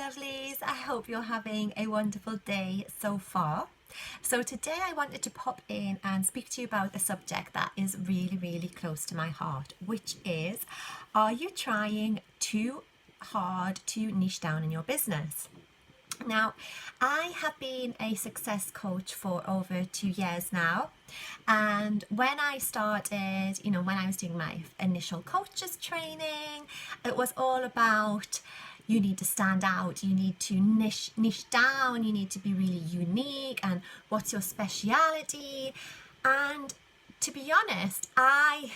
lovelies. I hope you're having a wonderful day so far. So today I wanted to pop in and speak to you about a subject that is really close to my heart, which is, are you trying too hard to niche down in your business? Now, I have been a success coach for over 2 years now. And when I started, when I was doing my initial coaches training, it was all about you need to stand out, you need to niche down, you need to be really unique, and what's your speciality? And to be honest, I'm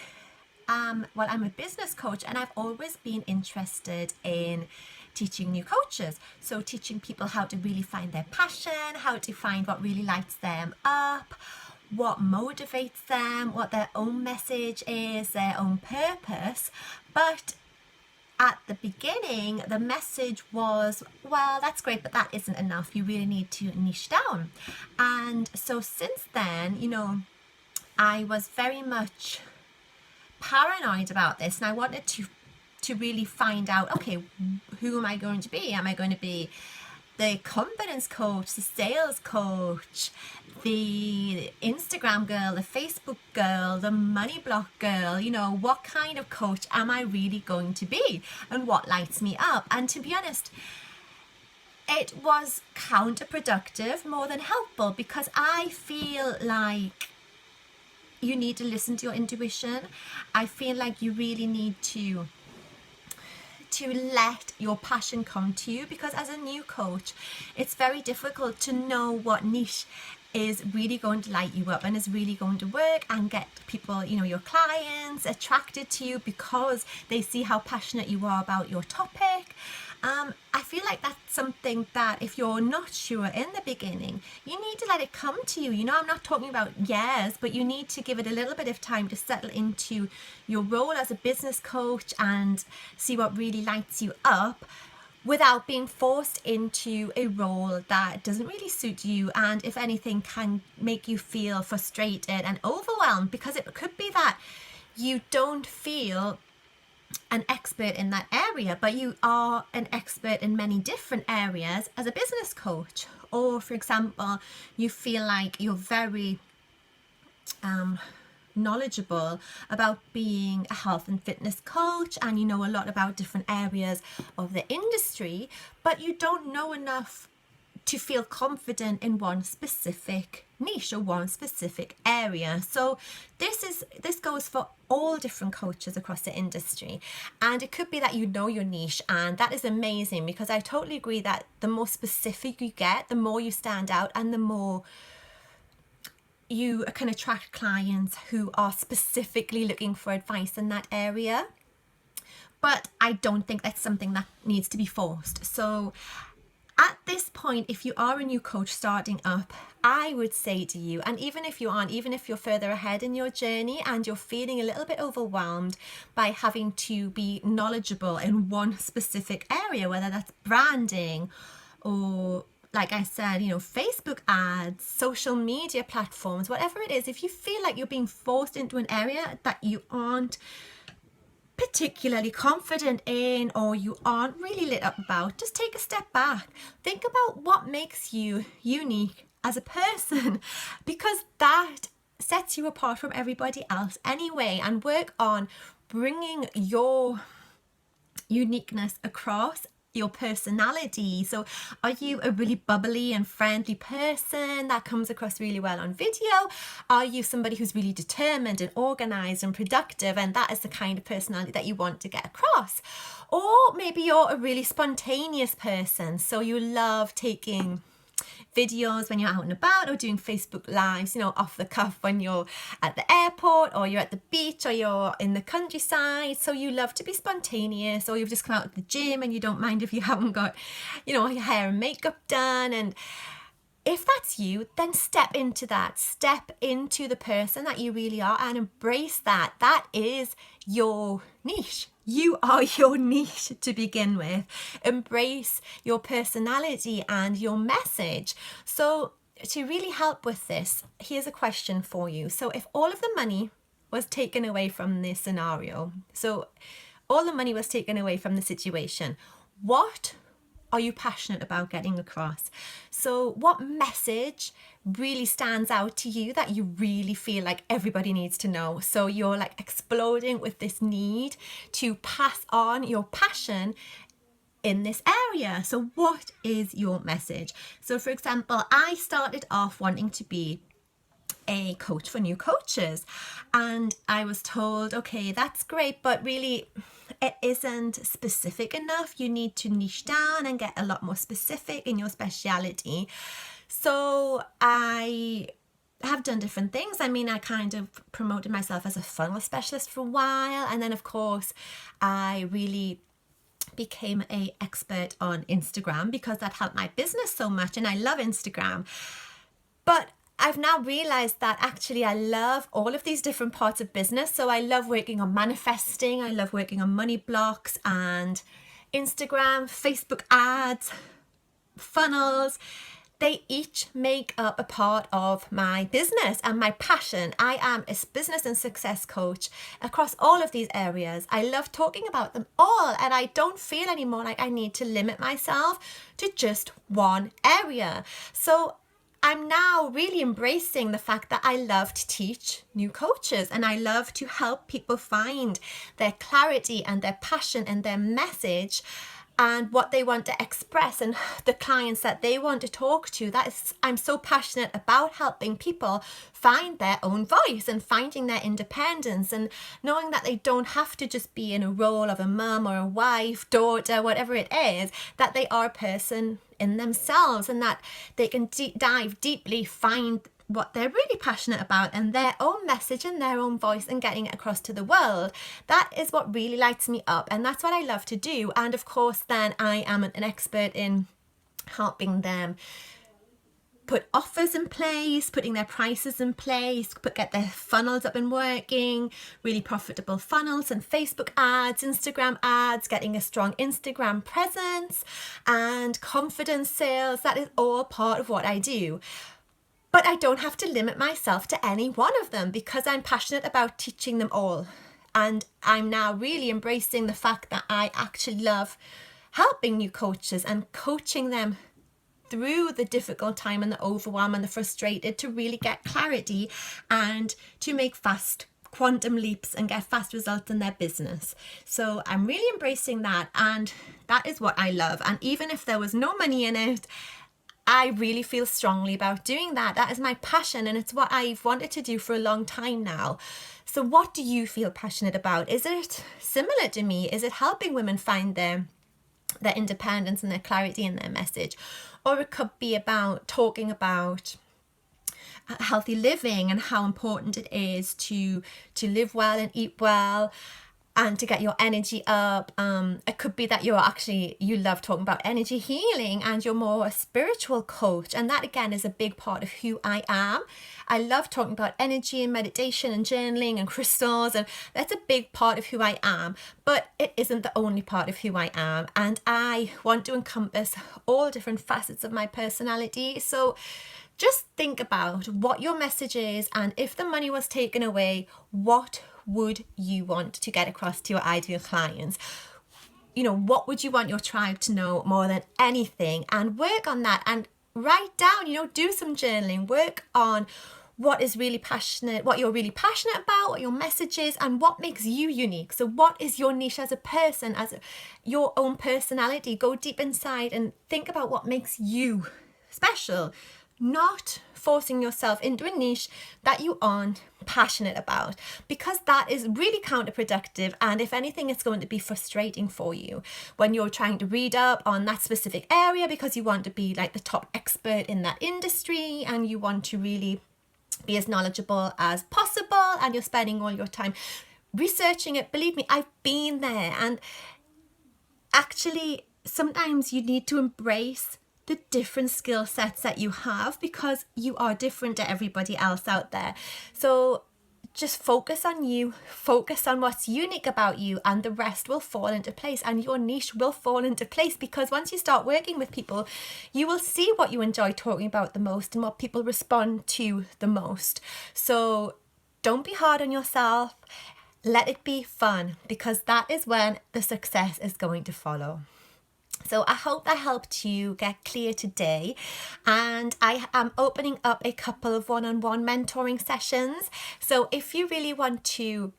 a business coach, and I've always been interested in teaching new coaches. So teaching people how to really find their passion, how to find what really lights them up, what motivates them, what their own message is, their own purpose. But at the beginning, the message was, well, that's great, but that isn't enough. You really need to niche down. And so since then, I was very much paranoid about this, and I wanted to really find out, okay, who am I going to be? Am I going to be the confidence coach, the sales coach, the Instagram girl, the Facebook girl, the money block girl? What kind of coach am I really going to be, and what lights me up? And to be honest, it was counterproductive more than helpful, because I feel like you need to listen to your intuition. I feel like you really need to let your passion come to you, because as a new coach, it's very difficult to know what niche is really going to light you up and is really going to work and get people, your clients, attracted to you because they see how passionate you are about your topic. I feel like that's something that if you're not sure in the beginning, you need to let it come to you. I'm not talking about years, but you need to give it a little bit of time to settle into your role as a business coach and see what really lights you up, without being forced into a role that doesn't really suit you, and if anything can make you feel frustrated and overwhelmed, because it could be that you don't feel an expert in that area, but you are an expert in many different areas as a business coach. Or for example, you feel like you're very knowledgeable about being a health and fitness coach, and you know a lot about different areas of the industry, but you don't know enough to feel confident in one specific niche or one specific area. So this goes for all different coaches across the industry. And it could be that you know your niche, and that is amazing, because I totally agree that the more specific you get, the more you stand out, and the more you can attract clients who are specifically looking for advice in that area. But I don't think that's something that needs to be forced. So at this point, if you are a new coach starting up, I would say to you, and even if you aren't, even if you're further ahead in your journey and you're feeling a little bit overwhelmed by having to be knowledgeable in one specific area, whether that's branding or, like I said, Facebook ads, social media platforms, whatever it is, if you feel like you're being forced into an area that you aren't particularly confident in, or you aren't really lit up about, just take a step back. Think about what makes you unique as a person, because that sets you apart from everybody else anyway, and work on bringing your uniqueness across, your personality. So are you a really bubbly and friendly person that comes across really well on video? Are you somebody who's really determined and organized and productive, and that is the kind of personality that you want to get across? Or maybe you're a really spontaneous person, so you love taking videos when you're out and about, or doing Facebook lives, off the cuff when you're at the airport, or you're at the beach, or you're in the countryside. So you love to be spontaneous, or you've just come out of the gym and you don't mind if you haven't got, your hair and makeup done. And if that's you, then step into that. Step into the person that you really are and embrace that. That is your niche. You are your niche to begin with. Embrace your personality and your message. So to really help with this, here's a question for you. So if all of the money was taken away from this scenario, so all the money was taken away from the situation, what are you passionate about getting across? So what message really stands out to you that you really feel like everybody needs to know? So you're like exploding with this need to pass on your passion in this area. So what is your message? So for example, I started off wanting to be a coach for new coaches, and I was told, okay, that's great, but really it isn't specific enough. You need to niche down and get a lot more specific in your speciality. So I have done different things. I mean, I kind of promoted myself as a funnel specialist for a while, and then of course I really became a expert on Instagram because that helped my business so much, and I love Instagram. But I've now realized that actually I love all of these different parts of business. So I love working on manifesting, I love working on money blocks and Instagram, Facebook ads, funnels. They each make up a part of my business and my passion. I am a business and success coach across all of these areas. I love talking about them all, and I don't feel anymore like I need to limit myself to just one area. So I'm now really embracing the fact that I love to teach new coaches, and I love to help people find their clarity and their passion and their message and what they want to express and the clients that they want to talk to. I'm so passionate about helping people find their own voice and finding their independence and knowing that they don't have to just be in a role of a mum or a wife, daughter, whatever it is, that they are a person in themselves, and that they can dive deeply, find what they're really passionate about and their own message and their own voice and getting it across to the world. That is what really lights me up, and that's what I love to do. And of course then I am an expert in helping them put offers in place, putting their prices in place, get their funnels up and working, really profitable funnels and Facebook ads, Instagram ads, getting a strong Instagram presence and confidence sales. That is all part of what I do. But I don't have to limit myself to any one of them because I'm passionate about teaching them all. And I'm now really embracing the fact that I actually love helping new coaches and coaching them through the difficult time and the overwhelm and the frustrated to really get clarity and to make fast quantum leaps and get fast results in their business. So I'm really embracing that, and that is what I love. And even if there was no money in it, I really feel strongly about doing that. That is my passion, and it's what I've wanted to do for a long time now. So what do you feel passionate about? Is it similar to me? Is it helping women find their independence and their clarity in their message? Or it could be about talking about healthy living and how important it is to live well and eat well and to get your energy up. It could be that you love talking about energy healing and you're more a spiritual coach, and that again is a big part of who I am. I love talking about energy and meditation and journaling and crystals, and that's a big part of who I am, but it isn't the only part of who I am, and I want to encompass all different facets of my personality. So just think about what your message is, and if the money was taken away, what would you want to get across to your ideal clients? What would you want your tribe to know more than anything? And work on that and write down, do some journaling, work on what you're really passionate about, what your message is, and what makes you unique. So what is your niche as a person, your own personality? Go deep inside and think about what makes you special, not forcing yourself into a niche that you aren't passionate about, because that is really counterproductive, and if anything it's going to be frustrating for you when you're trying to read up on that specific area because you want to be like the top expert in that industry and you want to really be as knowledgeable as possible, and you're spending all your time researching it. Believe me, I've been there, and actually sometimes you need to embrace the different skill sets that you have because you are different to everybody else out there. So just focus on you, focus on what's unique about you, and the rest will fall into place, and your niche will fall into place, because once you start working with people, you will see what you enjoy talking about the most and what people respond to the most. So don't be hard on yourself. Let it be fun, because that is when the success is going to follow. So I hope that helped you get clear today. And I am opening up a couple of one-on-one mentoring sessions. So if you really want to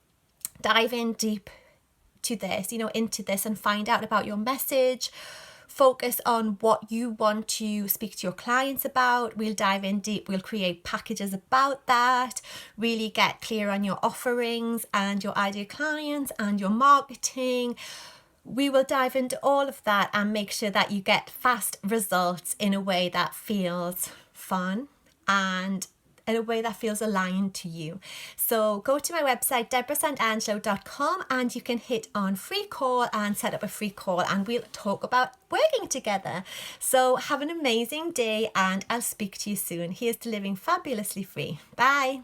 dive in deep to this, into this and find out about your message, focus on what you want to speak to your clients about, we'll dive in deep, we'll create packages about that, really get clear on your offerings and your ideal clients and your marketing. We will dive into all of that and make sure that you get fast results in a way that feels fun and in a way that feels aligned to you. So go to my website, deborahsantangelo.com, and you can hit on free call and set up a free call, and we'll talk about working together. So have an amazing day, and I'll speak to you soon. Here's to living fabulously free. Bye.